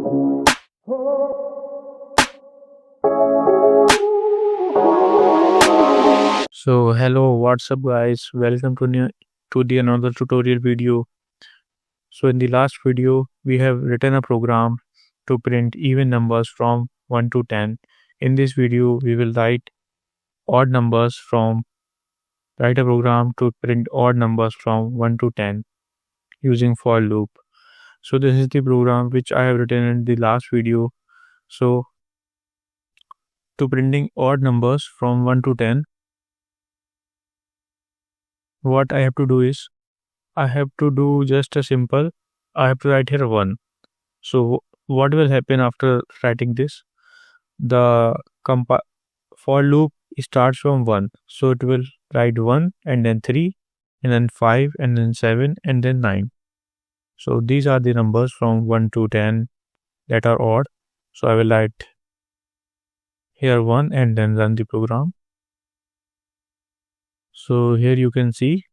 So hello, what's up guys? Welcome to the another tutorial video. So in the last video, we have written a program to print even numbers from 1 to 10. In this video, we will odd numbers from write a program to print odd numbers from 1 to 10 using for loop. So this is the program which I have written in the last video. So to printing odd numbers from 1 to 10, what I have to do is I have to do just a simple. I have to write here 1. So what will happen after writing this? The for loop starts from 1. So it will write 1 and then 3 and then 5 and then 7 and then 9. So these are the numbers from 1 to 10 that are odd. So I will write here 1 and then run the program. So here you can see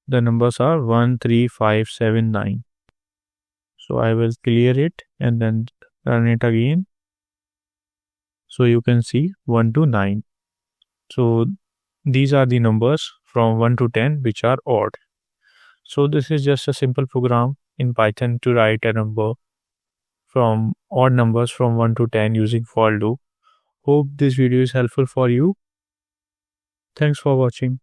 the numbers are 1, 3, 5, 7, 9. So I will clear it and then run it again. So you can see 1 to 9. So these are the numbers from 1 to 10 which are odd. So this is just a simple program in Python to write a number from odd numbers from 1 to 10 using for loop. Hope this video is helpful for you. Thanks for watching.